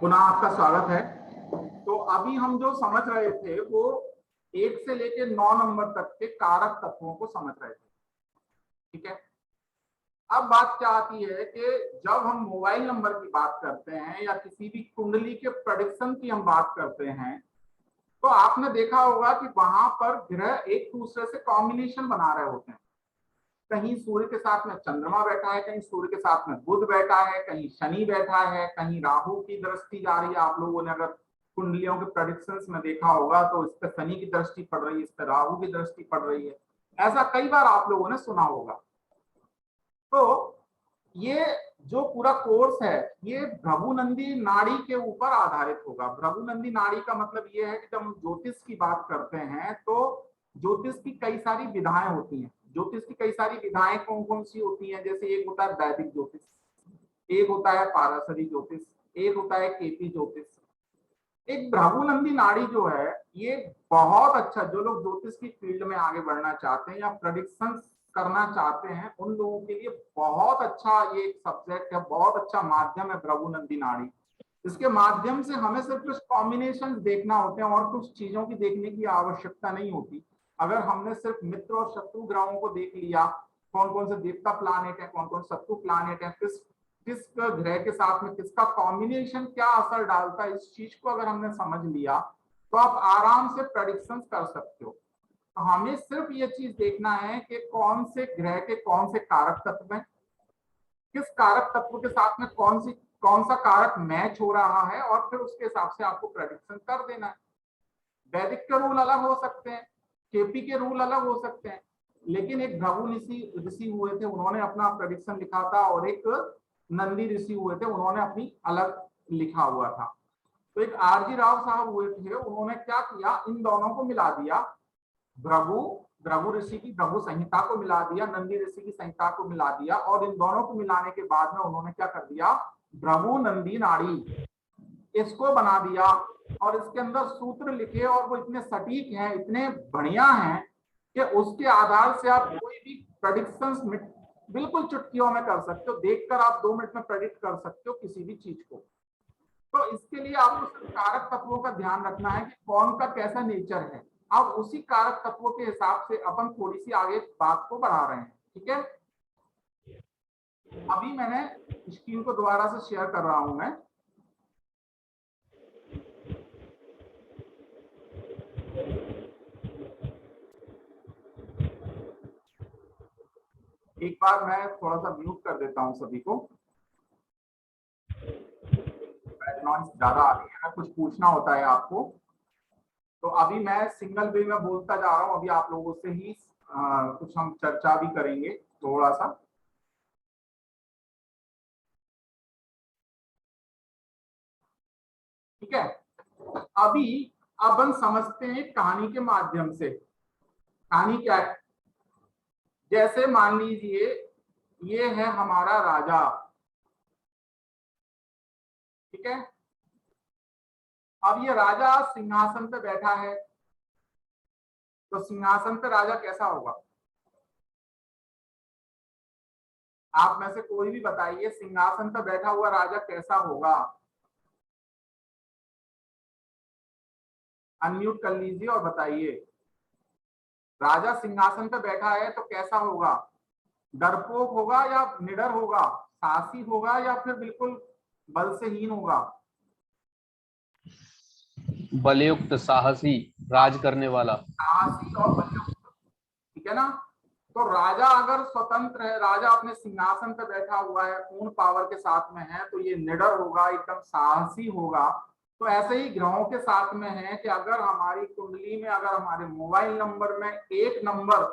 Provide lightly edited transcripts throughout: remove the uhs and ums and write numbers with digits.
पुनः आपका स्वागत है। तो अभी हम जो समझ रहे थे वो 1 से लेकर 9 नंबर तक के कारक तत्वों को समझ रहे थे। ठीक है, अब बात क्या आती है कि जब हम मोबाइल नंबर की बात करते हैं या किसी भी कुंडली के प्रेडिक्शन की हम बात करते हैं तो आपने देखा होगा कि वहां पर ग्रह एक दूसरे से कॉम्बिनेशन बना रहे होते हैं। कहीं सूर्य के साथ में चंद्रमा बैठा है, कहीं सूर्य के साथ में बुध बैठा है, कहीं शनि बैठा है, कहीं राहु की दृष्टि जा रही है। आप लोगों ने अगर कुंडलियों के प्रेडिक्शंस में देखा होगा तो इस पर शनि की दृष्टि पड़ रही है, इस पर राहु की दृष्टि पड़ रही है। ऐसा कई बार आप लोगों ने सुना होगा। तो ये जो पूरा कोर्स है ये भृगुनंदी नाड़ी के ऊपर आधारित होगा। भृगुनंदी नाड़ी का मतलब ये है कि जब हम ज्योतिष की बात करते हैं तो ज्योतिष की कई सारी विधाएं होती हैं। ज्योतिष की कई सारी विधाएं कौन कौन सी होती हैं? जैसे एक होता है वैदिक ज्योतिष, एक होता है पारसरी ज्योतिष, एक होता है केपी ज्योतिष। एक भृगुनंदी नाड़ी जो है ये बहुत अच्छा, जो लोग ज्योतिष की फील्ड में आगे बढ़ना चाहते हैं या प्रेडिक्शन करना चाहते हैं उन लोगों के लिए बहुत अच्छा ये एक सब्जेक्ट है, बहुत अच्छा माध्यम है भृगुनंदी नाड़ी। इसके माध्यम से हमें सिर्फ कुछ कॉम्बिनेशन देखना होते हैं और कुछ चीजों की देखने की आवश्यकता नहीं होती। अगर हमने सिर्फ मित्र और शत्रु ग्रहों को देख लिया, कौन कौन से देवता प्लानेट है, कौन कौन शत्रु प्लानेट है, किस किस ग्रह के साथ में किसका कॉम्बिनेशन क्या असर डालता है, इस चीज को अगर हमने समझ लिया तो आप आराम से प्रेडिक्शन कर सकते हो। तो हमें सिर्फ ये चीज देखना है कि कौन से ग्रह के कौन से कारक तत्व हैं, किस कारक तत्व के साथ में कौन सा कारक मैच हो रहा है और फिर उसके हिसाब से आपको प्रेडिक्शन कर देना है। वैदिक के रूल अलग हो सकते हैं, केपी के रूल अलग हो सकते हैं, लेकिन एक भृगु ऋषि हुए थे, उन्होंने अपना प्रेडिक्शन लिखा था और एक नंदी ऋषि हुए थे, उन्होंने अपनी अलग लिखा हुआ था। तो एक आरजी राव साहब हुए थे, उन्होंने क्या किया, इन दोनों को मिला दिया। भृगु भृगु ऋषि की भृगु संहिता को मिला दिया, नंदी ऋषि की संहिता को मिला दिया और इन दोनों को मिलाने के बाद में उन्होंने क्या कर दिया, भृगु नंदी नाड़ी इसको बना दिया। और इसके अंदर सूत्र लिखे और वो इतने सटीक हैं, इतने बढ़िया हैं कि उसके आधार से आप कोई भी प्रेडिक्शंस बिल्कुल चुटकियों में कर सकते हो। देखकर आप 2 मिनट में प्रेडिक्ट कर सकते हो किसी भी चीज को। तो इसके लिए आपको सिर्फ कारक तत्वों का ध्यान रखना है कि कौन का कैसा नेचर है। अब उसी कारक तत्वों के हिसाब से अपन थोड़ी सी आगे बात को बढ़ा रहे हैं। ठीक है, अभी मैंने स्क्रीन को दोबारा से शेयर कर रहा हूं मैं। एक बार मैं थोड़ा सा म्यूट कर देता हूं सभी को, बैकग्राउंड ज्यादा आ रही है, कुछ पूछना होता है आपको। तो अभी मैं सिंगल वे में बोलता जा रहा हूं, अभी आप लोगों से ही कुछ हम चर्चा भी करेंगे थोड़ा सा। ठीक है, अभी अब हम समझते हैं कहानी के माध्यम से। कहानी क्या है? जैसे मान लीजिए ये है हमारा राजा। ठीक है, अब ये राजा सिंहासन पे बैठा है, तो सिंहासन पे राजा कैसा होगा? आप में से कोई भी बताइए, सिंहासन पे बैठा हुआ राजा कैसा होगा? अनम्यूट कर लीजिए और बताइए। राजा सिंहासन पे बैठा है तो कैसा होगा? डरपोक होगा या निडर होगा? साहसी होगा या फिर बिल्कुल बल से हीन होगा? बलयुक्त, साहसी, राज करने वाला। साहसी और बलयुक्त। ठीक है ना? तो राजा अगर स्वतंत्र है, राजा अपने सिंहासन पे बैठा हुआ है, पूर्ण पावर के साथ में है, तो ये निडर होगा, एकदम साहसी होगा। तो ऐसे ही ग्रहों के साथ में है कि अगर हमारी कुंडली में, अगर हमारे मोबाइल नंबर में 1 नंबर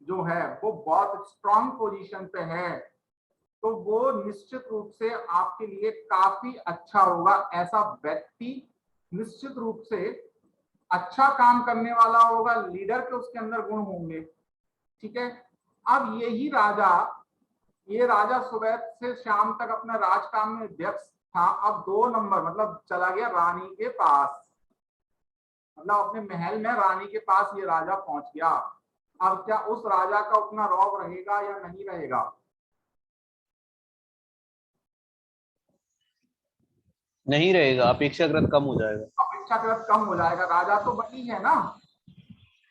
जो है वो बहुत स्ट्रांग पोजीशन पे है तो वो निश्चित रूप से आपके लिए काफी अच्छा होगा। ऐसा व्यक्ति निश्चित रूप से अच्छा काम करने वाला होगा, लीडर के उसके अंदर गुण होंगे। ठीक है, अब ये राजा सुबह से शाम तक अपना राजकाम में व्यस्त था। अब 2 नंबर मतलब चला गया रानी के पास, मतलब अपने महल में रानी के पास ये राजा पहुंच गया। अब क्या उस राजा का उतना रौब रहेगा या नहीं रहेगा? नहीं रहेगा, अपेक्षाकृत कम हो जाएगा। अपेक्षाकृत कम हो जाएगा। राजा तो वही है ना,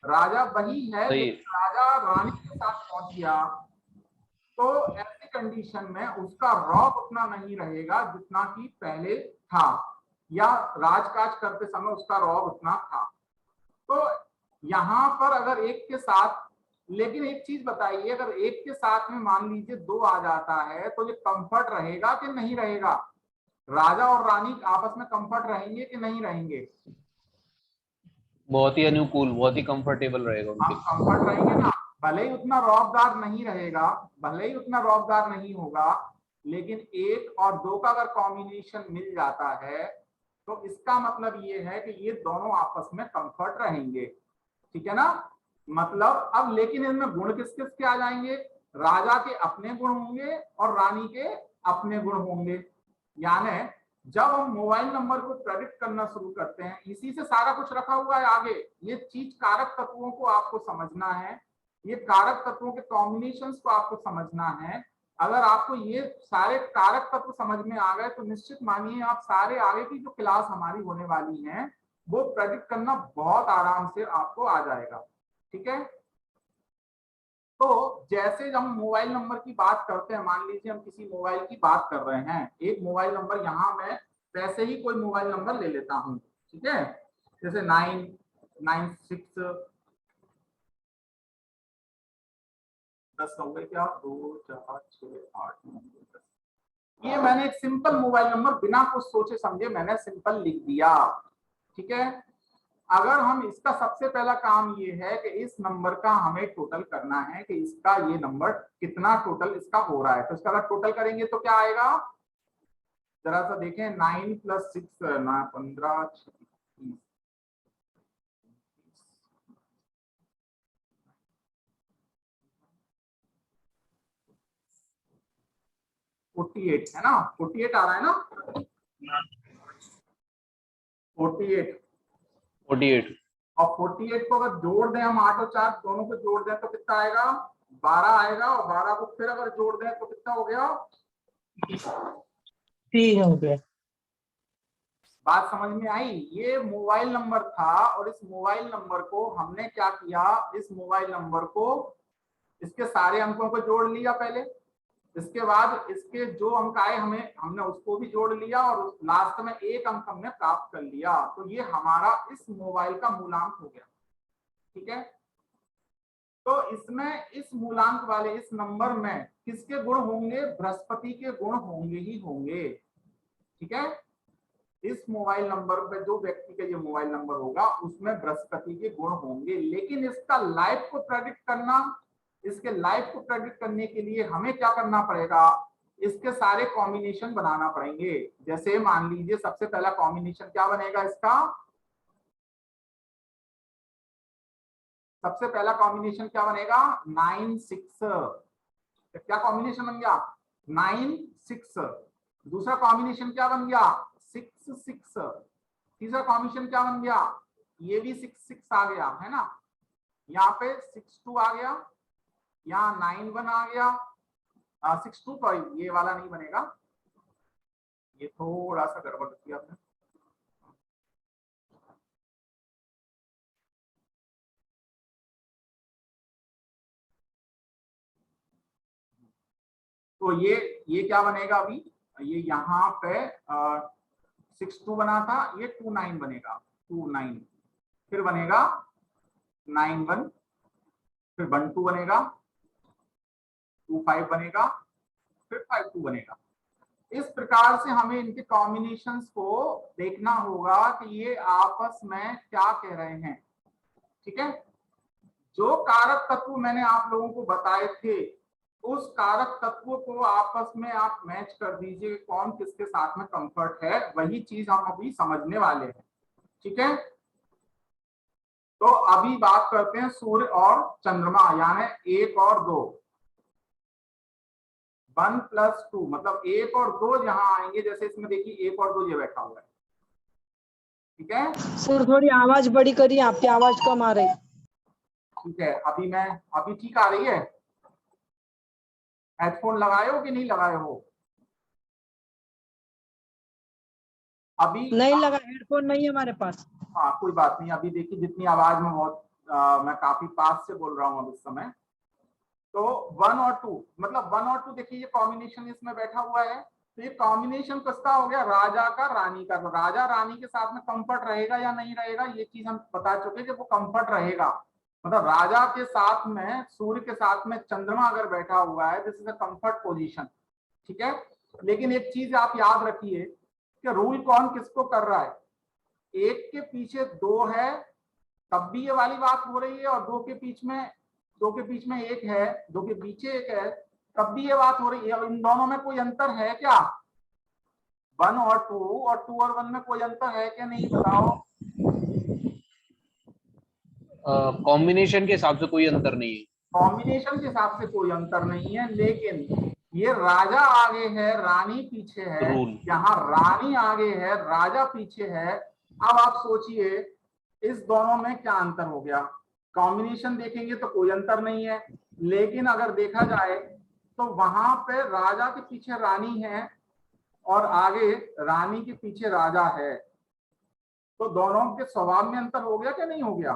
राजा वही है, सही है। लेकिन राजा रानी के साथ पहुंच गया तो ऐसी कंडीशन में उसका रॉब उतना नहीं रहेगा जितना कि पहले था, या राजकाज करते समय उसका रॉब उतना था। तो यहां पर अगर एक के साथ, लेकिन एक चीज बताइए, अगर एक के साथ में मान लीजिए दो आ जाता है तो ये कंफर्ट रहेगा कि नहीं रहेगा? राजा और रानी आपस में कंफर्ट रहेंगे कि नहीं रहेंगे? बहुत ही अनुकूल, बहुत ही कंफर्टेबल रहेगा उनके आप लिए। कंफर्ट रहेंगे ना, भले ही उतना रौबदार नहीं रहेगा, भले ही उतना रौबदार नहीं होगा, लेकिन एक और दो का अगर कॉम्बिनेशन मिल जाता है तो इसका मतलब ये है कि ये दोनों आपस में कंफर्ट रहेंगे। ठीक है ना? मतलब अब लेकिन इनमें गुण किस किस के आ जाएंगे? राजा के अपने गुण होंगे और रानी के अपने गुण होंगे। यानी जब हम मोबाइल नंबर को प्रेडिक्ट करना शुरू करते हैं, इसी से सारा कुछ रखा हुआ है आगे। ये चीज कारक तत्वों को आपको समझना है, ये कारक तत्वों के कॉम्बिनेशंस को आपको समझना है। अगर आपको ये सारे कारक तत्व समझ में आ गए तो निश्चित मानिए आप सारे आगे की जो क्लास हमारी होने वाली है वो प्रेडिक्ट करना बहुत आराम से आपको आ जाएगा। ठीक है? तो जैसे हम मोबाइल नंबर की बात करते हैं, मान लीजिए हम किसी मोबाइल की बात कर रहे हैं, एक मोबाइल नंबर यहां मैं वैसे ही कोई मोबाइल नंबर ले लेता हूं, ठीक है, जैसे 996 10 हो गए क्या, 2 4 6 8 9 10, ये मैंने एक सिंपल मोबाइल नंबर बिना कुछ सोचे समझे मैंने सिंपल लिख दिया। ठीक है? अगर हम इसका सबसे पहला काम ये है कि इस नंबर का हमें टोटल करना है कि इसका ये नंबर कितना टोटल इसका हो रहा है, तो इसका अगर टोटल करेंगे तो क्या आएगा, जरा सा देखें, 9 + 6 ना 15 36 48 है ना, 48 आ रहा है ना, 48। 48। और 48 को अगर जोड़ दें हम 8 और 4 दोनों को जोड़ दें तो कितना आएगा, 12 आएगा, और 12 को फिर अगर जोड़ दें तो कितना हो गया, 3 हो गया। बात समझ में आई? ये मोबाइल नंबर था और इस मोबाइल नंबर को हमने क्या किया, इस मोबाइल नंबर को इसके सारे अंकों को जोड़ लिया पहले, इसके बाद इसके जो अंक आए हमें हमने उसको भी जोड़ लिया और लास्ट में एक अंक हमने प्राप्त कर लिया, तो ये हमारा इस मोबाइल का मूलांक हो गया। ठीक है? तो इसमें इस मूलांक वाले इस नंबर में किसके गुण होंगे, बृहस्पति के गुण होंगे ही होंगे। ठीक है? इस मोबाइल नंबर पे जो व्यक्ति का ये मोबाइल नंबर होगा उसमें बृहस्पति के गुण होंगे, लेकिन इसका लाइफ को प्रेडिक्ट करना, इसके लाइफ को प्रेडिक्ट करने के लिए हमें क्या करना पड़ेगा, इसके सारे कॉम्बिनेशन बनाना पड़ेंगे। जैसे मान लीजिए सबसे पहला कॉम्बिनेशन क्या बनेगा इसका, सबसे पहला कॉम्बिनेशन क्या बनेगा, 9 6, क्या कॉम्बिनेशन बन गया, 9 6। दूसरा कॉम्बिनेशन क्या बन गया, 6 6। तीसरा कॉम्बिनेशन क्या बन गया, ये भी 6 6 आ गया है ना, यहाँ पे 6 2 आ गया, यहाँ 9 1 आ गया, 6 2 तो ये वाला नहीं बनेगा, ये थोड़ा सा गड़बड़ किया आपने। तो ये क्या बनेगा अभी, ये यहाँ पे 6 2 बना था, ये 2 9 बनेगा, 2 9, फिर बनेगा 9 1, फिर 1 2 बनेगा, 2 5 बनेगा, फिर 5 2 बनेगा। इस प्रकार से हमें इनके कॉम्बिनेशंस को देखना होगा कि ये आपस में क्या कह रहे हैं। ठीक है? जो कारक तत्व मैंने आप लोगों को बताए थे उस कारक तत्व को आपस में आप मैच कर दीजिए, कौन किसके साथ में कंफर्ट है, वही चीज हम अभी समझने वाले हैं। ठीक है? तो अभी बात करते हैं सूर्य और चंद्रमा, यानी 1 और 2, 1 + 2, मतलब 1 और 2 जहां आएंगे, जैसे इसमें देखिए 1 और 2 ये बैठा हुआ है। ठीक है? सर थोड़ी आवाज बड़ी करिए, आपकी आवाज कम आ रही। ठीक है, अभी ठीक आ रही है? हेडफोन लगाए हो कि नहीं लगाए हो? अभी नहीं लगा, हेडफोन नहीं है हमारे पास। हाँ कोई बात नहीं, अभी देखिए जितनी आवाज में बहुत मैं काफी पास से बोल रहा हूँ अब इस समय। तो 1 और 2, मतलब 1 और 2 देखिए ये कॉम्बिनेशन इसमें बैठा हुआ है। तो ये कॉम्बिनेशन किसका हो गया, राजा का रानी का। तो राजा रानी के साथ में कंफर्ट रहेगा या नहीं रहेगा, ये चीज हम बता चुके कि वो कंफर्ट रहेगा। मतलब राजा के साथ में सूर्य के साथ में चंद्रमा अगर बैठा हुआ है, this is a comfort position, ठीक है। लेकिन एक चीज आप याद रखिए कि रूल कौन किसको कर रहा है। एक के पीछे दो है तब भी ये वाली बात हो रही है, और दो के बीच में एक है, दो के पीछे एक है तब भी ये बात हो रही है। इन दोनों में कोई अंतर है क्या, 1 और 2 और 2 और 1 में कोई अंतर है क्या, नहीं बताओ। कॉम्बिनेशन के हिसाब से कोई अंतर नहीं है। कॉम्बिनेशन के हिसाब से कोई अंतर नहीं है, लेकिन ये राजा आगे है रानी पीछे है, रूल यहाँ रानी आगे है राजा पीछे है। अब आप सोचिए इस दोनों में क्या अंतर हो गया। कॉम्बिनेशन देखेंगे तो कोई अंतर नहीं है, लेकिन अगर देखा जाए तो वहां पे राजा के पीछे रानी है और आगे रानी के पीछे राजा है। तो दोनों के स्वभाव में अंतर हो गया क्या, नहीं हो गया।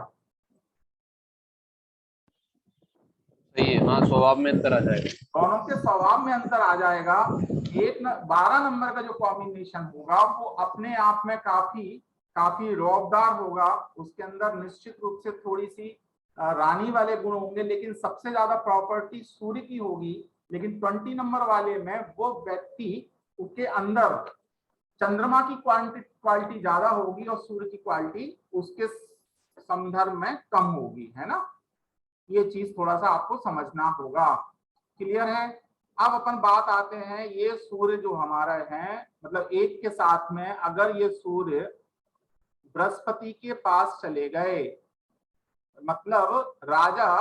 सही है, हाँ स्वभाव में अंतर आ जाएगा। दोनों के स्वभाव में अंतर आ जाएगा। 12 नंबर का जो कॉम्बिनेशन होगा वो अपने आप में काफी काफी रौबदार होगा, उसके अंदर निश्चित रूप से थोड़ी सी रानी वाले गुण होंगे, लेकिन सबसे ज्यादा प्रॉपर्टी सूर्य की होगी। लेकिन 20 नंबर वाले में वो व्यक्ति उसके अंदर चंद्रमा की क्वालिटी ज्यादा होगी और सूर्य की क्वालिटी उसके संदर्भ में कम होगी, है ना। ये चीज थोड़ा सा आपको समझना होगा। क्लियर है। अब अपन बात आते हैं, ये सूर्य जो हमारा है, मतलब एक के साथ में अगर ये सूर्य बृहस्पति के पास चले गए, मतलब राजा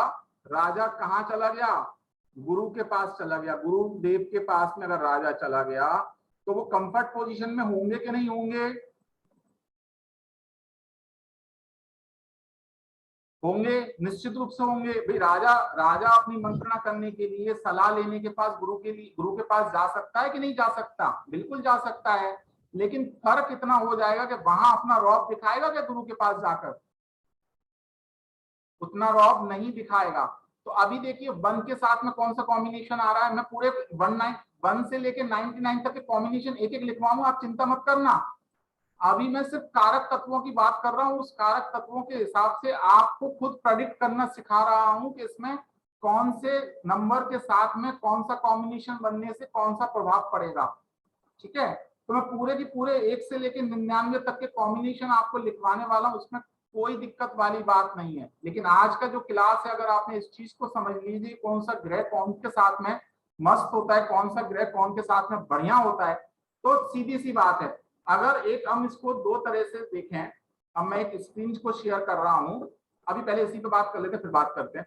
राजा कहाँ चला गया, गुरु के पास चला गया। गुरु देव के पास में अगर राजा चला गया तो वो कंफर्ट पोजीशन में होंगे कि नहीं होंगे, होंगे, निश्चित रूप से होंगे। भाई राजा राजा अपनी मंत्रणा करने के लिए सलाह लेने के पास गुरु के पास जा सकता है कि नहीं जा सकता, बिल्कुल जा सकता है। लेकिन फर्क इतना हो जाएगा कि वहां अपना रौब दिखाएगा क्या गुरु के पास जाकर, उतना रौब नहीं दिखाएगा। तो अभी देखिए 1 के साथ में कौन सा कॉम्बिनेशन आ रहा है, मैं पूरे 1 से लेके 99 तक के कॉम्बिनेशन एक एक लिखवाऊंगा, आप चिंता मत करना। अभी मैं सिर्फ कारक तत्वों की बात कर रहा हूं, उस कारक तत्वों के हिसाब से आपको खुद प्रेडिक्ट करना सिखा रहा हूं कि इसमें कौन से नंबर के साथ में कौन सा कॉम्बिनेशन बनने से कौन सा प्रभाव पड़ेगा, ठीक है। तो मैं पूरे की पूरे 1 से लेकर 99 तक के कॉम्बिनेशन आपको लिखवाने वाला हूं, उसमें कोई दिक्कत वाली बात नहीं है। लेकिन आज का जो क्लास है, अगर आपने इस चीज को समझ लीजिए कौन सा ग्रह कौन के साथ में मस्त होता है, कौन सा ग्रह कौन के साथ में बढ़िया होता है, तो सीधी सी बात है। अगर एक हम इसको दो तरह से देखें, अब मैं एक स्क्रीन को शेयर कर रहा हूं, अभी पहले इसी पे बात कर लेते फिर बात करते हैं।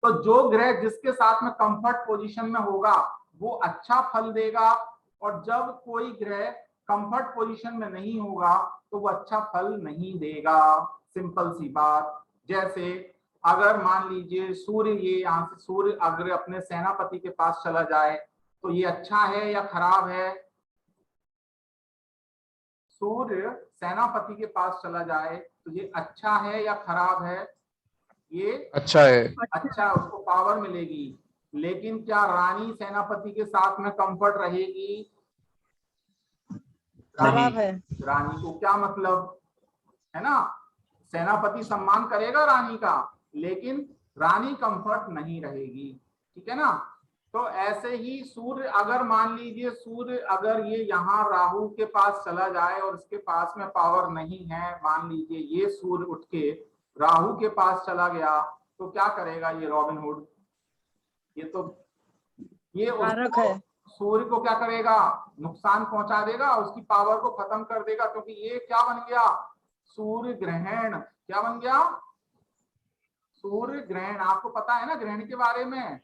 तो जो ग्रह जिसके साथ में कंफर्ट पोजीशन में होगा वो अच्छा फल देगा, और जब कोई ग्रह कंफर्ट पोजीशन में नहीं होगा तो वो अच्छा फल नहीं देगा। सिंपल सी बात। जैसे अगर मान लीजिए सूर्य, ये यहाँ से सूर्य अगर अपने सेनापति के पास चला जाए तो ये अच्छा है या खराब है, सूर्य सेनापति के पास चला जाए तो ये अच्छा है या खराब है, ये अच्छा है। अच्छा, उसको पावर मिलेगी। लेकिन क्या रानी सेनापति के साथ में कंफर्ट रहेगी, खराब है। रानी को क्या मतलब, है ना। सेनापति सम्मान करेगा रानी का, लेकिन रानी कंफर्ट नहीं रहेगी, ठीक है ना। तो ऐसे ही सूर्य अगर मान लीजिए सूर्य अगर ये यहाँ राहु के पास चला जाए और इसके पास में पावर नहीं है, मान लीजिए ये सूर्य उठ के राहु के पास चला गया तो क्या करेगा ये रॉबिनहुड, ये तो ये कारक उसको है। सूर्य को क्या करेगा, नुकसान पहुंचा देगा, उसकी पावर को खत्म कर देगा। क्योंकि ये क्या बन गया, सूर्य ग्रहण। क्या बन गया, सूर्य ग्रहण। आपको पता है ना ग्रहण के बारे में,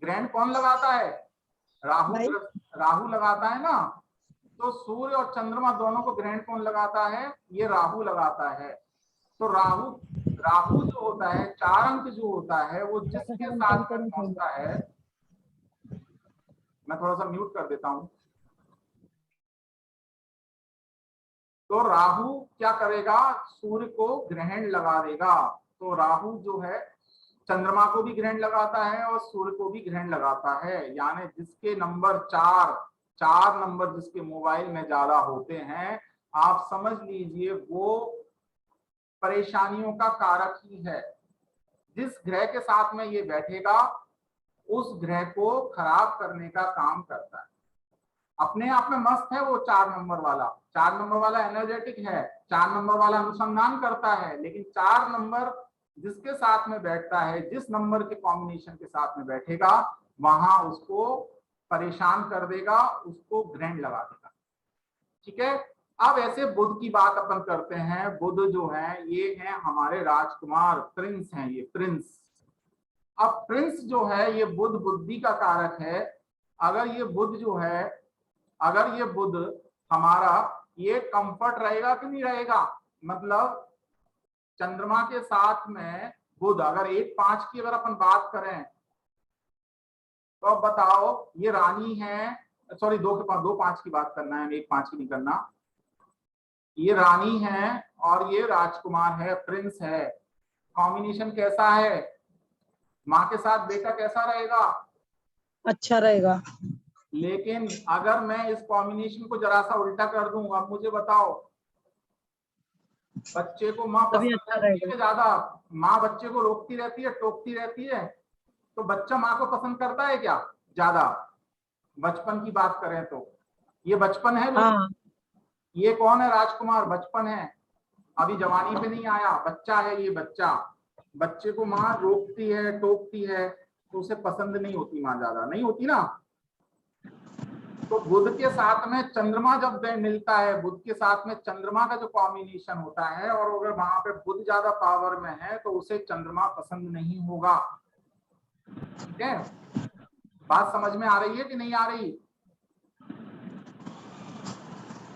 ग्रहण कौन लगाता है, राहु। नहीं। राहु लगाता है ना। तो सूर्य और चंद्रमा दोनों को ग्रहण कौन लगाता है, ये राहु लगाता है। तो राहु राहु जो होता है, 4 अंक जो होता है, वो जिसके साथ में पहुंचता है, मैं थोड़ा सा म्यूट कर देता हूं। तो राहु क्या करेगा, सूर्य को ग्रहण लगा देगा। तो राहु जो है चंद्रमा को भी ग्रहण लगाता है और सूर्य को भी ग्रहण लगाता है। यानी जिसके नंबर 4 नंबर जिसके मोबाइल में ज्यादा होते हैं, आप समझ लीजिए वो परेशानियों का कारक ही है। जिस ग्रह के साथ में ये बैठेगा उस ग्रह को खराब करने का काम करता है। अपने आप में मस्त है वो 4 नंबर वाला एनर्जेटिक है, 4 नंबर वाला अनुसंधान करता है, लेकिन 4 नंबर जिसके साथ में बैठता है, जिस नंबर के कॉम्बिनेशन के साथ में बैठेगा वहां उसको परेशान कर देगा, उसको ग्रहण लगा देगा। ठीक है। अब ऐसे बुध की बात अपन करते हैं। बुध जो है ये है हमारे राजकुमार, प्रिंस हैं ये, प्रिंस। अब प्रिंस जो है ये बुध बुद्धि का कारक है। अगर ये बुध जो है, अगर ये बुध हमारा ये कंफर्ट रहेगा कि नहीं रहेगा, मतलब चंद्रमा के साथ में बुध अगर 1-5 की अगर अपन बात करें तो अब बताओ ये रानी है, सॉरी 2-5 की बात करना है, 1-5 की नहीं करना। ये रानी है और ये राजकुमार है, प्रिंस है। कॉम्बिनेशन कैसा है, माँ के साथ बेटा कैसा रहेगा, अच्छा रहेगा। लेकिन अगर मैं इस कॉम्बिनेशन को जरा सा उल्टा कर दूं, अब मुझे बताओ बच्चे को माँ तभी पसंद अच्छा करती रहेगा। है ज्यादा, माँ बच्चे को रोकती रहती है, टोकती रहती है, तो बच्चा माँ को पसंद करता है क्या ज्यादा? बचपन की बात करें तो ये बचपन है बिल्कुल। हाँ ये कौन है, राजकुमार, बचपन है, अभी जवानी पे नहीं आया, बच्चा है ये बच्चा। बच्चे को माँ रोकती है, टोकती है, तो उसे पसंद नहीं होती माँ, ज्यादा नहीं होती ना। तो बुध के साथ में चंद्रमा जब मिलता है, बुध के साथ में चंद्रमा का जो कॉम्बिनेशन होता है, और अगर वहां पे बुध ज्यादा पावर में है तो उसे चंद्रमा पसंद नहीं होगा। ठीक है, बात समझ में आ रही है कि नहीं आ रही?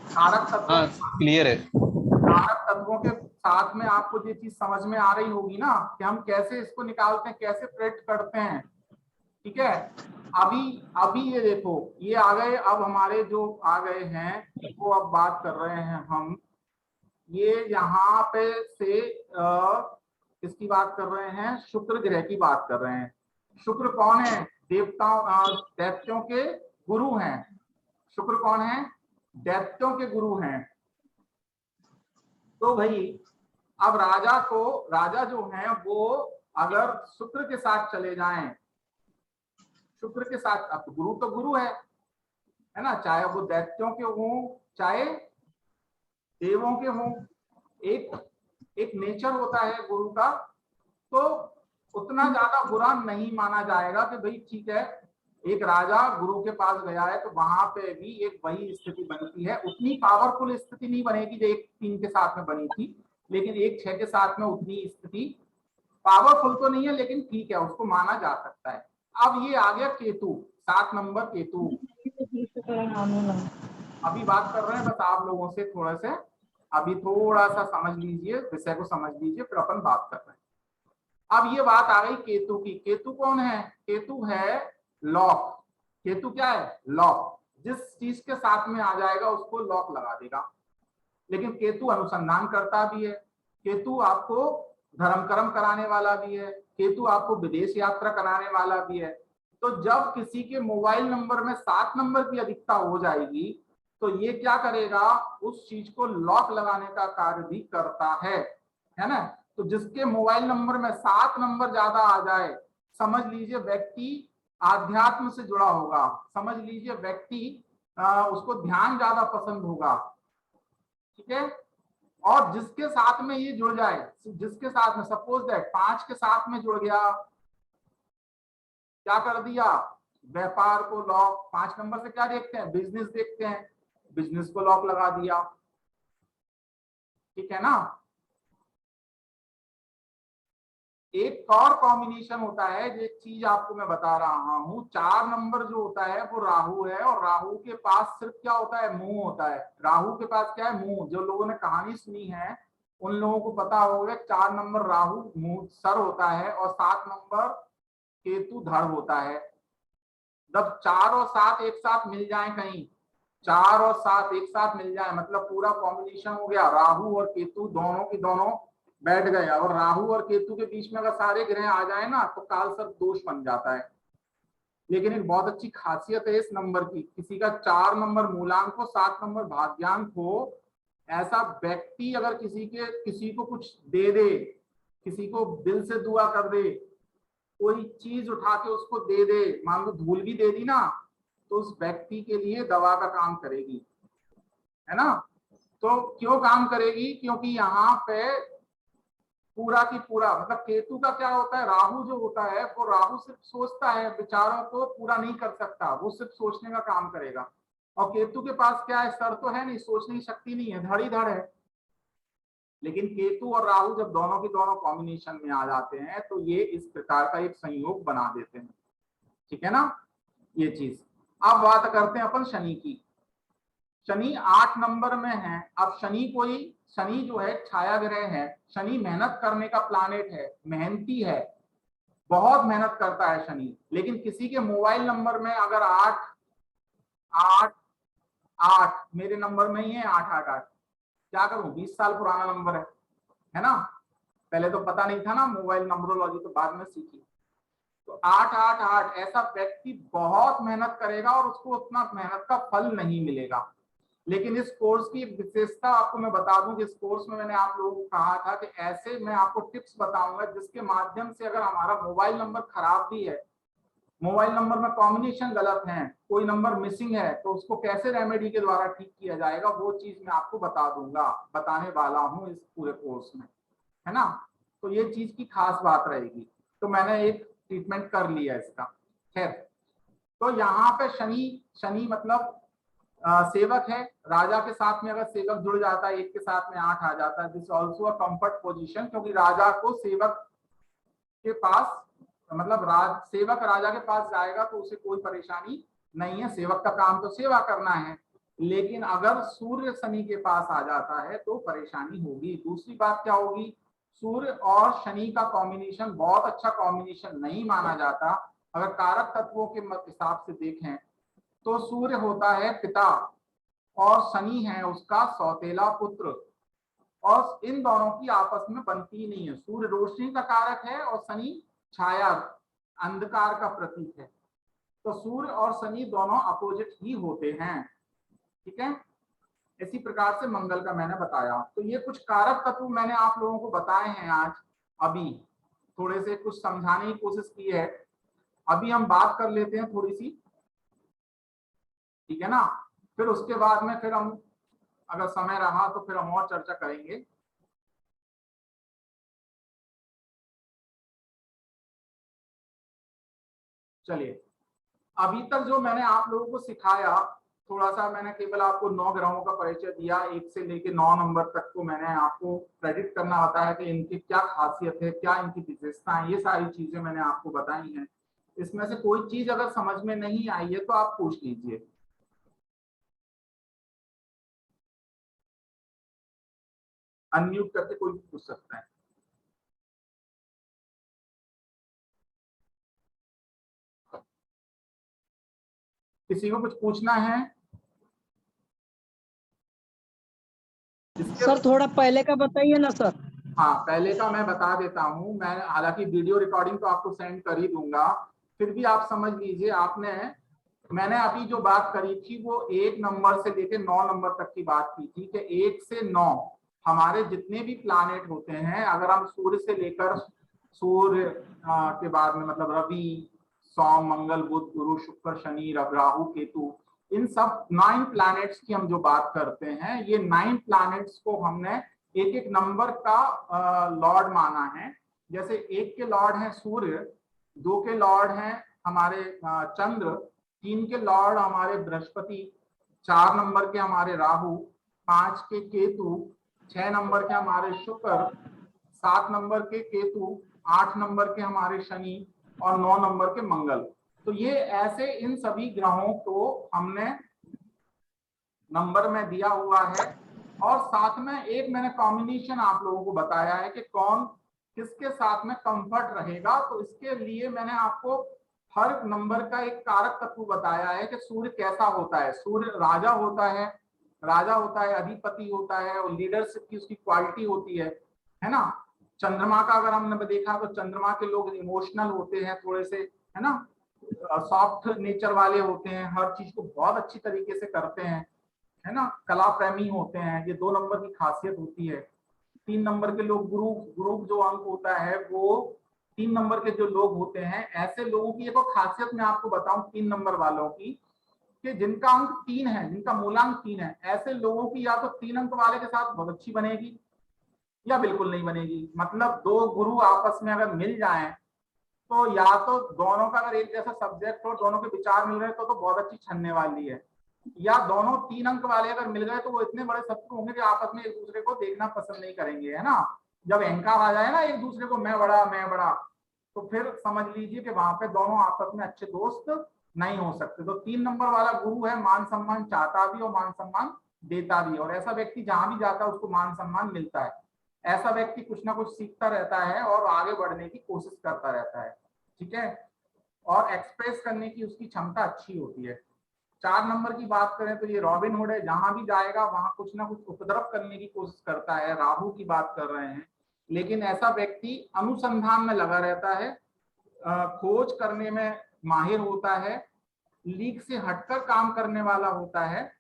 कारक तत्वों, हाँ क्लियर है। कारक तत्वों के साथ में आपको ये चीज समझ में आ रही होगी ना कि हम कैसे इसको निकालते हैं, कैसे प्रेडिक्ट करते हैं। ठीक है। अभी अभी ये देखो ये आ गए, अब हमारे जो आ गए हैं वो अब बात कर रहे हैं हम, ये यहाँ पे से किसकी बात कर रहे हैं, शुक्र ग्रह की बात कर रहे हैं। शुक्र कौन है, दैत्यों के गुरु हैं। शुक्र कौन है, दैत्यों के गुरु हैं। तो भाई अब राजा जो हैं वो अगर शुक्र के साथ चले जाएं, शुक्र के साथ, अब तो गुरु है ना, चाहे वो दैत्यों के हों चाहे देवों के हों, एक नेचर होता है गुरु का। तो उतना ज्यादा बुरा नहीं माना जाएगा कि भाई ठीक है एक राजा गुरु के पास गया है तो वहां पे भी एक वही स्थिति बनती है, उतनी पावरफुल स्थिति नहीं बनेगी जो 1-3 के साथ में बनी थी, लेकिन 1-6 के साथ में उतनी स्थिति पावरफुल तो नहीं है, लेकिन ठीक है उसको माना जा सकता है। अब ये आ गया केतु, 7 नंबर केतु। अभी बात कर रहे हैं बस आप लोगों से, थोड़ा से अभी थोड़ा सा समझ लीजिए, विषय को समझ लीजिए, फिर अपन बात कर रहे हैं। अब ये बात आ गई केतु की। केतु कौन है, केतु है लॉक। केतु क्या है, लॉक। जिस चीज के साथ में आ जाएगा उसको लॉक लगा देगा। लेकिन केतु अनुसंधान करता भी है, केतु आपको धर्म कर्म कराने वाला भी है, केतु आपको विदेश यात्रा कराने वाला भी है। तो जब किसी के मोबाइल नंबर में 7 नंबर की अधिकता हो जाएगी तो ये क्या करेगा, उस चीज को लॉक लगाने का कार्य भी करता है ना। तो जिसके मोबाइल नंबर में 7 नंबर ज्यादा आ जाए, समझ लीजिए व्यक्ति आध्यात्म से जुड़ा होगा, समझ लीजिए व्यक्ति उसको ध्यान ज्यादा पसंद होगा। ठीक है। और जिसके साथ में ये जुड़ जाए, जिसके साथ में सपोज दैट 5 के साथ में जुड़ गया, क्या कर दिया, व्यापार को लॉक, 5 नंबर से क्या देखते हैं, बिजनेस देखते हैं, बिजनेस को लॉक लगा दिया। ठीक है ना। एक और कॉम्बिनेशन होता है, जो एक चीज आपको मैं बता रहा हूं, 4 नंबर जो होता है वो राहु है, और राहु के पास सिर्फ क्या होता है, मुंह होता है। राहु के पास क्या है, मुंह। जो लोगों ने कहानी सुनी है उन लोगों को पता होगा 4 नंबर राहु मुंह सर होता है, और 7 नंबर केतु धड़ होता है। जब 4 और 7 एक साथ मिल जाए कहीं 4 और 7 एक साथ मिल जाए मतलब पूरा कॉम्बिनेशन हो गया, राहु और केतु दोनों की दोनों बैठ गए। और राहु और केतु के बीच में अगर सारे ग्रह आ जाए ना तो काल सर्प दोष बन जाता है। लेकिन एक बहुत अच्छी खासियत है इस नंबर की, किसी का 4 नंबर मूलांक हो, 7 नंबर भाग्यांक हो, ऐसा व्यक्ति अगर किसी को कुछ दे दे, किसी को दिल से दुआ कर दे, कोई चीज उठा के उसको दे दे, मान लो धूल भी दे दी ना, तो उस व्यक्ति के लिए दवा का काम करेगी, है ना। तो क्यों काम करेगी? क्योंकि यहाँ पे पूरा की पूरा मतलब केतु का क्या होता है, राहु जो होता है वो राहु सिर्फ सोचता है, विचारों को पूरा नहीं कर सकता, वो सिर्फ सोचने का काम करेगा। और केतु के पास क्या है, सर तो है नहीं, सोचने की शक्ति नहीं है, धड़ ही धड़ है। लेकिन केतु और राहु जब दोनों की दोनों कॉम्बिनेशन में आ जाते हैं तो ये इस प्रकार का एक संयोग बना देते हैं, ठीक है ना, ये चीज। अब बात करते हैं अपन शनि की। शनि 8 नंबर में है। अब शनि जो है छाया ग्रह है, शनि मेहनत करने का प्लानेट है, मेहनती है, बहुत मेहनत करता है शनि। लेकिन किसी के मोबाइल नंबर में अगर 8 8 8 मेरे नंबर में ही है 888, क्या करूं, 20 साल पुराना नंबर है ना, पहले तो पता नहीं था ना, मोबाइल नंबरोलॉजी तो बाद में सीखी। तो 888 ऐसा व्यक्ति बहुत मेहनत करेगा और उसको उतना मेहनत का फल नहीं मिलेगा। लेकिन इस कोर्स की विशेषता आपको मैं बता दूं कि इस कोर्स में मैंने आप लोगों को कहा था कि ऐसे मैं आपको टिप्स बताऊंगा जिसके माध्यम से अगर हमारा मोबाइल नंबर खराब भी है, मोबाइल नंबर में कॉम्बिनेशन गलत है, कोई नंबर मिसिंग है, तो उसको कैसे रेमेडी के द्वारा ठीक किया जाएगा, वो चीज मैं आपको बताने वाला हूं इस पूरे कोर्स में, है ना। तो ये चीज की खास बात रहेगी। तो मैंने एक ट्रीटमेंट कर लिया इसका। खैर, तो यहाँ पे शनि मतलब सेवक है, राजा के साथ में अगर सेवक जुड़ जाता है, 1 के साथ में 8 आ जाता है, this also a comfort position, क्योंकि राजा को सेवक के पास मतलब सेवक राजा के पास जाएगा तो उसे कोई परेशानी नहीं है, सेवक का काम तो सेवा करना है। लेकिन अगर सूर्य शनि के पास आ जाता है तो परेशानी होगी। दूसरी बात क्या होगी, सूर्य और शनि का कॉम्बिनेशन बहुत अच्छा कॉम्बिनेशन नहीं माना जाता। अगर कारक तत्वों के हिसाब से देखें तो सूर्य होता है पिता और शनि है उसका सौतेला पुत्र, और इन दोनों की आपस में बनती नहीं है। सूर्य रोशनी का कारक है और शनि छाया अंधकार का प्रतीक है। तो सूर्य और शनि दोनों अपोजिट ही होते हैं, ठीक है। इसी प्रकार से मंगल का मैंने बताया। तो ये कुछ कारक तत्व मैंने आप लोगों को बताए हैं आज, अभी थोड़े से कुछ समझाने की कोशिश की है। अभी हम बात कर लेते हैं थोड़ी सी, ठीक है ना, फिर उसके बाद में फिर हम अगर समय रहा तो फिर हम और चर्चा करेंगे। चलिए, अभी तक जो मैंने आप लोगों को सिखाया, थोड़ा सा मैंने केवल आपको 9 ग्रहों का परिचय दिया, 1 से लेकर 9 नंबर तक को मैंने आपको प्रेडिक्ट करना बताया कि इनकी क्या खासियत है, क्या इनकी विशेषता है, ये सारी चीजें मैंने आपको बताई हैं। इसमें से कोई चीज अगर समझ में नहीं आई है तो आप पूछ लीजिए। अनम्यूट करके कोई पूछ सकता है। किसी को कुछ पूछना है? सर थोड़ा पहले का बताइए ना सर। हाँ, पहले का मैं बता देता हूँ। मैं हालांकि वीडियो रिकॉर्डिंग तो आपको सेंड कर ही दूंगा, फिर भी आप समझ लीजिए। मैंने अभी जो बात करी थी वो 1 नंबर से लेकर 9 नंबर तक की बात की थी कि 1 से 9 हमारे जितने भी प्लानेट होते हैं, अगर हम सूर्य से लेकर सूर्य के बाद में मतलब रवि, सोम, मंगल, बुध, गुरु, शुक्र, शनि, राहु, केतु, इन सब 9 प्लैनेट्स की हम जो बात करते हैं, ये 9 प्लैनेट्स को हमने एक एक नंबर का लॉर्ड माना है। जैसे 1 के लॉर्ड हैं सूर्य, 2 के लॉर्ड हैं हमारे चंद्र, 3 के लॉर्ड हमारे बृहस्पति, 4 नंबर के हमारे राहु, 5 के केतु, 6 नंबर के हमारे शुक्र, 7 नंबर के केतु, 8 नंबर के हमारे शनि और 9 नंबर के मंगल। तो ये ऐसे इन सभी ग्रहों को हमने नंबर में दिया हुआ है। और साथ में एक मैंने कॉम्बिनेशन आप लोगों को बताया है कि कौन किसके साथ में कंफर्ट रहेगा। तो इसके लिए मैंने आपको हर नंबर का एक कारक तत्व बताया है कि सूर्य कैसा होता है। सूर्य राजा होता है, अधिपति होता है, और लीडरशिप की उसकी क्वालिटी होती है ना। चंद्रमा का अगर हमने देखा तो चंद्रमा के लोग इमोशनल होते हैं थोड़े से, है ना, सॉफ्ट नेचर वाले होते हैं, हर चीज को बहुत अच्छी तरीके से करते हैं, है ना, कला प्रेमी होते हैं। ये 2 नंबर की खासियत होती है। 3 नंबर के लोग ग्रुप जो अंक होता है वो 3 नंबर के जो लोग होते हैं, ऐसे लोगों की एक खासियत मैं आपको बताऊं 3 नंबर वालों की, कि जिनका अंक 3 है, जिनका मूलांक 3 है, ऐसे लोगों की या तो 3 अंक वाले के साथ बहुत अच्छी बनेगी या बिल्कुल नहीं बनेगी। मतलब 2 गुरु आपस में अगर मिल जाएं तो या तो दोनों का अगर एक जैसा सब्जेक्ट हो, दोनों के विचार मिल रहे तो बहुत अच्छी छनने वाली है, या दोनों 3 अंक वाले अगर मिल गए तो वो इतने बड़े शत्रु होंगे कि आपस में एक दूसरे को देखना पसंद नहीं करेंगे, है ना। जब अहंकार आ जाए ना एक दूसरे को, मैं बड़ा, तो फिर समझ लीजिए कि वहां पे दोनों आपस में अच्छे दोस्त नहीं हो सकते। तो 3 नंबर वाला गुरु है, मान सम्मान चाहता भी और मान सम्मान देता भी, और ऐसा व्यक्ति जहां भी जाता है उसको मान सम्मान मिलता है। ऐसा व्यक्ति कुछ ना कुछ सीखता रहता है और आगे बढ़ने की कोशिश करता रहता है, ठीक है, और एक्सप्रेस करने की उसकी क्षमता अच्छी होती है। 4 नंबर की बात करें तो ये रॉबिन हुड है, जहां भी जाएगा वहां कुछ ना कुछ उपद्रव करने की कोशिश करता है। राहु की बात कर रहे हैं, लेकिन ऐसा व्यक्ति अनुसंधान में लगा रहता है, खोज करने में माहिर होता है, लीक से हटकर काम करने वाला होता है।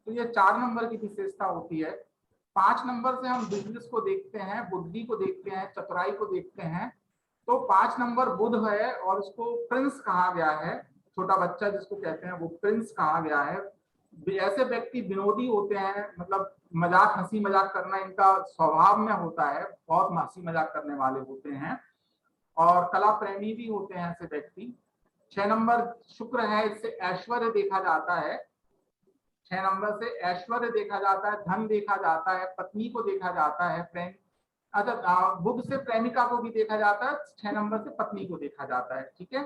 तो ये 4 नंबर की विशेषता होती है। 5 नंबर से हम बिजनेस को देखते हैं, बुद्धि को देखते हैं, चतुराई को देखते हैं। तो 5 नंबर बुध है और उसको प्रिंस कहा गया है, छोटा बच्चा जिसको कहते हैं वो प्रिंस कहा गया है। ऐसे व्यक्ति विनोदी होते हैं, मतलब मजाक, हंसी मजाक करना इनका स्वभाव में होता है, बहुत हंसी मजाक करने वाले होते हैं, और कला प्रेमी भी होते हैं ऐसे व्यक्ति। 6 नंबर शुक्र है, इससे ऐश्वर्य देखा जाता है। 6 नंबर से ऐश्वर्य देखा जाता है, धन देखा जाता है, पत्नी को देखा जाता है, प्रेम, अच्छा बुध से प्रेमिका को भी देखा जाता है, 6 नंबर से पत्नी को देखा जाता है, ठीक है।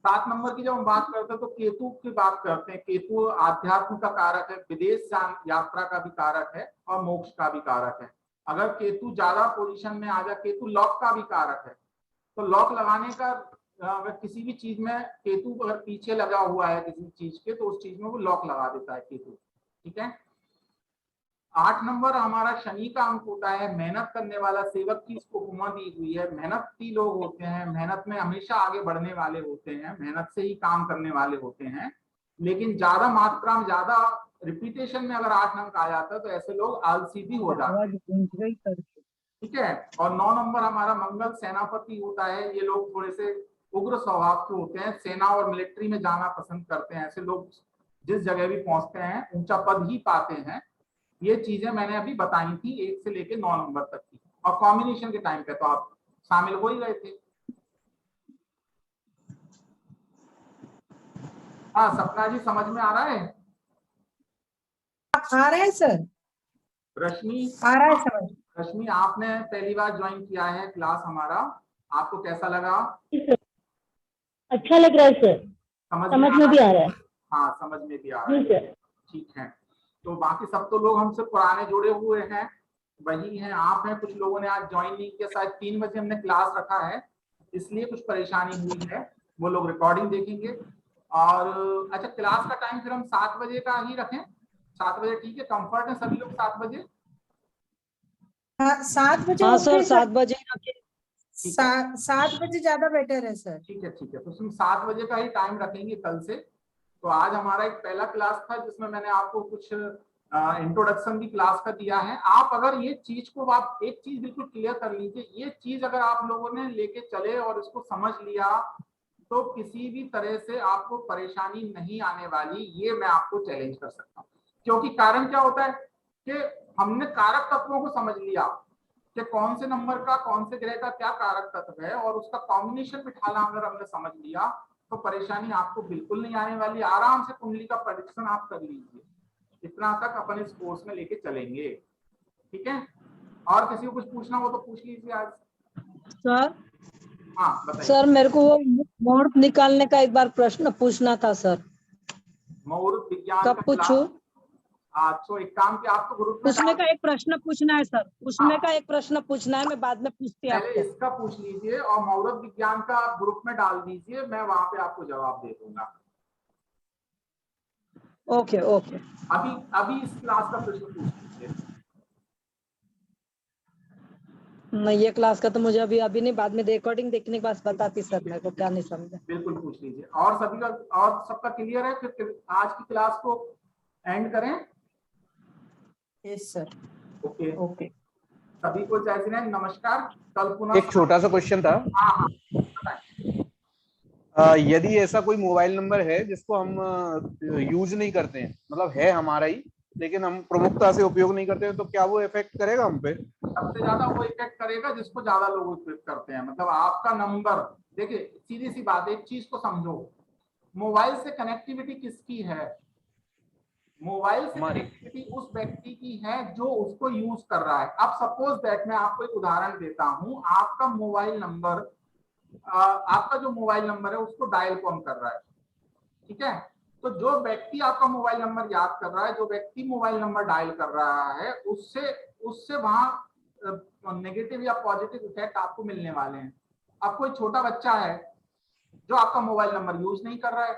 7 नंबर की जब हम बात करते हैं तो केतु की बात करते हैं। केतु आध्यात्म का कारक है, विदेश यात्रा का भी कारक है और मोक्ष का भी कारक है। अगर केतु ज्यादा पोजीशन में आ जाए, केतु लॉक का भी कारक है, तो लॉक लगाने का, अगर किसी भी चीज में केतु अगर पीछे लगा हुआ है किसी चीज के, तो उस चीज में वो लॉक लगा देता है केतु, ठीक है। 8 नंबर हमारा शनि का अंक होता है, मेहनत करने वाला सेवक की इसको उपमा दी हुई है। मेहनती लोग होते हैं, मेहनत में हमेशा आगे बढ़ने वाले होते हैं, मेहनत से ही काम करने वाले होते हैं, लेकिन ज्यादा मात्रा में, ज्यादा रिपीटेशन में अगर 8 अंक आ जाता है तो ऐसे लोग आलसी भी हो जाते हैं, ठीक है। और 9 नंबर हमारा मंगल सेनापति होता है। ये लोग थोड़े से उग्र स्वभाव के होते हैं, सेना और मिलिट्री में जाना पसंद करते हैं। ऐसे लोग जिस जगह भी पहुंचते हैं ऊंचा पद ही पाते हैं। ये चीजें मैंने अभी बताई थी 1 से लेके 9 नंबर तक की, और कॉम्बिनेशन के टाइम पे तो आप शामिल हो ही गए थे। हाँ सपना जी, समझ में आ रहा है? आ रहा है सर, रश्मि, आ रहा है समझ। रश्मि आपने पहली बार ज्वाइन किया है क्लास हमारा, आपको कैसा लगा? अच्छा लग रहा है सर, समझ में भी आ रहा है। हाँ समझ में भी आ रहा है, ठीक है। तो बाकी सब तो लोग हमसे पुराने जुड़े हुए हैं, वही हैं, आप हैं। कुछ लोगों ने आज ज्वाइन नहीं किया, शायद 3 बजे हमने क्लास रखा है इसलिए कुछ परेशानी हुई है, वो लोग रिकॉर्डिंग देखेंगे। और अच्छा, क्लास का टाइम फिर हम 7 बजे का ही रखें, 7 बजे ठीक है? कंफर्ट है सभी लोग 7 बजे? हाँ 7 बजे हाँ सर, ओके 7 बजे रखें। 7 बजे ज्यादा बेटर है सर। ठीक है, ठीक है, तो हम 7 बजे का ही टाइम रखेंगे कल से। तो आज हमारा एक पहला क्लास था जिसमें मैंने आपको कुछ इंट्रोडक्शन भी क्लास का दिया है। आप अगर ये चीज को, आप एक चीज बिल्कुल क्लियर कर लीजिए, ये चीज अगर आप लोगों ने लेके चले और इसको समझ लिया तो किसी भी तरह से आपको परेशानी नहीं आने वाली, ये मैं आपको चैलेंज कर सकता हूँ। क्योंकि कारण क्या होता है कि हमने कारक तत्वों को समझ लिया कि कौन से नंबर का, कौन से ग्रह का क्या कारक तत्व है, और उसका कॉम्बिनेशन बिठाना अगर हमने समझ लिया तो परेशानी आपको बिल्कुल नहीं आने वाली। आराम से कुंडली का प्रेडिक्शन आप कर लीजिए, इतना तक अपन इस कोर्स में लेके चलेंगे, ठीक है। और किसी को कुछ पूछना हो तो पूछ लीजिए आज। सर, हाँ बताइए। सर मेरे को वो मुहूर्त निकालने का एक बार प्रश्न पूछना था सर। मुहूर्त विज्ञान कब का पूछूं? तो एक काम किया, आप तो ग्रुप में उसमें का एक प्रश्न पूछना है सर, उसमें का एक प्रश्न पूछना है, मैं बाद में पूछती हूँ पहले आपको। इसका पूछ लीजिए और मौरव विज्ञान का आप ग्रुप में डाल दीजिए, मैं वहां पे आपको जवाब दे दूंगा। Okay okay. अभी इस क्लास का प्रश्न पूछ लीजिए। नहीं, ये क्लास का तो मुझे अभी नहीं, बाद में रिकॉर्डिंग देखने के बाद बताती सर मेरे को क्या नहीं समझा। बिल्कुल पूछ लीजिए। और सभी का, और सबका क्लियर है? फिर आज की क्लास को एंड करें। Yes sir. Okay, okay. सभी को जय श्री राम, नमस्कार। कल पुनः एक छोटा सा क्वेश्चन था। हाँ हाँ बताएं। यदि ऐसा कोई मोबाइल नंबर है जिसको हम यूज नहीं करते हैं, मतलब है हमारा ही लेकिन हम प्रमुखता से उपयोग नहीं करते हैं, तो क्या वो इफेक्ट करेगा हम पे? सबसे ज्यादा वो इफेक्ट करेगा जिसको ज्यादा लोग उपयोग करते हैं। मतलब आपका नंबर, देखिए सीधी सी बात है, एक चीज को समझो, मोबाइल से कनेक्टिविटी किसकी है? मोबाइल से हमारी। कनेक्टिविटी उस व्यक्ति की है जो उसको यूज कर रहा है। अब सपोज दैट, मैं आपको एक उदाहरण देता हूं, आपका मोबाइल नंबर, आपका जो मोबाइल नंबर है उसको डायल कौन कर रहा है, ठीक है? तो जो व्यक्ति आपका मोबाइल नंबर याद कर रहा है, जो व्यक्ति मोबाइल नंबर डायल कर रहा है, उससे उससे वहां नेगेटिव या पॉजिटिव इफेक्ट आपको मिलने वाले हैं। अब कोई छोटा बच्चा है जो आपका मोबाइल नंबर यूज नहीं कर रहा है,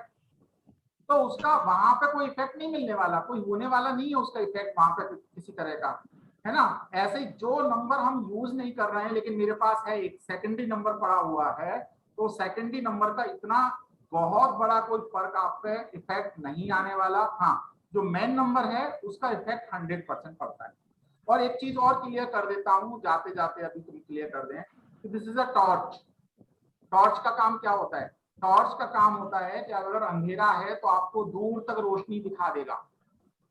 तो उसका वहां पे कोई इफेक्ट नहीं मिलने वाला, कोई होने वाला नहीं है उसका इफेक्ट वहां पे किसी तरह का, है ना? ऐसे ही जो नंबर हम यूज नहीं कर रहे हैं लेकिन मेरे पास है, एक सेकेंडरी नंबर पड़ा हुआ है, तो सेकेंडरी नंबर का इतना बहुत बड़ा कोई फर्क आप पे इफेक्ट नहीं आने वाला। हाँ, जो मेन नंबर है उसका इफेक्ट 100% पड़ता है। और एक चीज और क्लियर कर देता हूं जाते जाते, अभी तुम क्लियर कर दें कि this is a torch. Torch का काम क्या होता है? टॉर्च का काम होता है कि अगर अंधेरा है तो आपको दूर तक रोशनी दिखा देगा,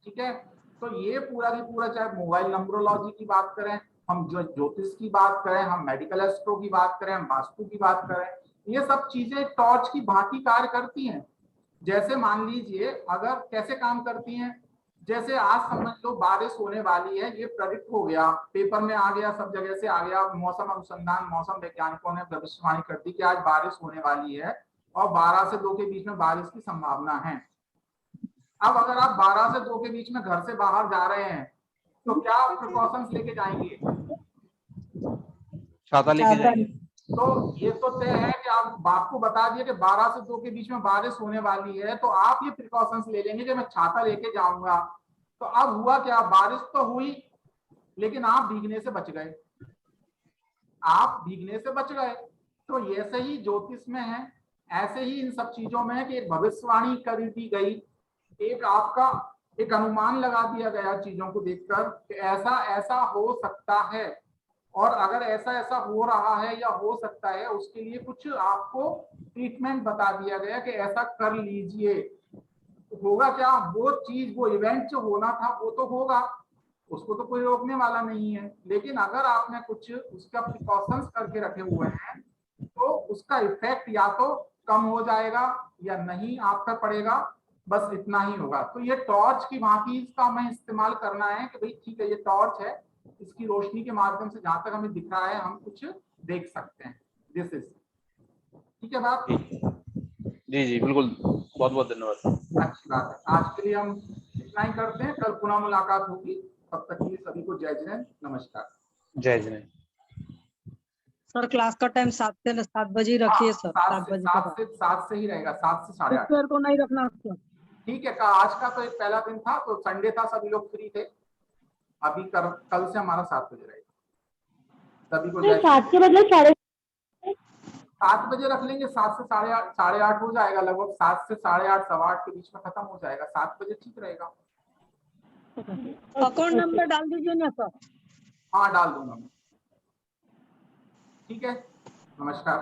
ठीक है? तो ये पूरा की पूरा, चाहे मोबाइल नंबरोलॉजी की बात करें, हम जो ज्योतिष की बात करें, हम मेडिकल एस्ट्रो की बात करें, हम वास्तु की बात करें, ये सब चीजें टॉर्च की भांति कार्य करती हैं। जैसे मान लीजिए, अगर कैसे काम करती हैं, जैसे आज समझ लो बारिश होने वाली है, ये प्रेडिक्ट हो गया, पेपर में आ गया, सब जगह से आ गया, मौसम अनुसंधान, मौसम वैज्ञानिकों ने भविष्यवाणी कर दी कि आज बारिश होने वाली है और 12 से 2 के बीच में बारिश की संभावना है। अब अगर आप 12 से 2 के बीच में घर से बाहर जा रहे हैं तो क्या प्रिकॉशंस लेके जाएंगे? छाता लेके जाएंगे। तो ये तो तय है कि आप आपको बता दिए कि 12 से 2 के बीच में बारिश होने वाली है, तो आप ये प्रिकॉशंस ले लेंगे कि मैं छाता लेके जाऊंगा। तो अब हुआ क्या, बारिश तो हुई लेकिन आप भीगने से बच गए, आप भीगने से बच गए। तो ऐसे ही ज्योतिष में है, ऐसे ही इन सब चीजों में है कि एक भविष्यवाणी कर दी गई, एक आपका एक अनुमान लगा दिया गया चीजों को देखकर कि ऐसा ऐसा हो सकता है, और अगर ऐसा ऐसा हो रहा है या हो सकता है, उसके लिए कुछ आपको ट्रीटमेंट बता दिया गया कि ऐसा कर लीजिए। होगा क्या, वो चीज, वो इवेंट जो होना था वो तो होगा, उसको तो कोई रोकने वाला नहीं है, लेकिन अगर आपने कुछ उसका प्रिकॉशंस करके रखे हुए हैं तो उसका इफेक्ट या तो कम हो जाएगा या नहीं आप पर पड़ेगा, बस इतना ही होगा। तो ये टॉर्च की भांति इसका हमें इस्तेमाल करना है कि भाई ठीक है, ये टॉर्च है, इसकी रोशनी के माध्यम से जहां तक हमें दिख रहा है हम कुछ देख सकते हैं। दिस इज, ठीक है बात? जी जी बिल्कुल, बहुत बहुत धन्यवाद। अच्छी बात है। आज के लिए हम इतना ही करते हैं, कल पुनः मुलाकात होगी। तब तक के लिए सभी को जय जय, नमस्कार। जय जय। सर क्लास का टाइम 7 बजे ही रखिए सर, 7 बजे के बाद। 7 से ही रहेगा, 7 से 8:30। दोपहर को नहीं रखना सर। ठीक है, आज का तो एक पहला दिन था तो संडे था, सभी लोग फ्री थे। अभी कल से हमारा 7 बजे रहेगा। सभी को जय। 7 के बदले 7 बजे रख लेंगे, 7 से 8:30, 8:30 हो जाएगा लगभग, 7 से 8:30, 8:15 के बीच में खत्म हो जाएगा। 7 बजे ठीक रहेगा। अकाउंट नंबर डाल दीजिए ना सर। हाँ डाल दूंगा मैं। ठीक है, नमस्कार।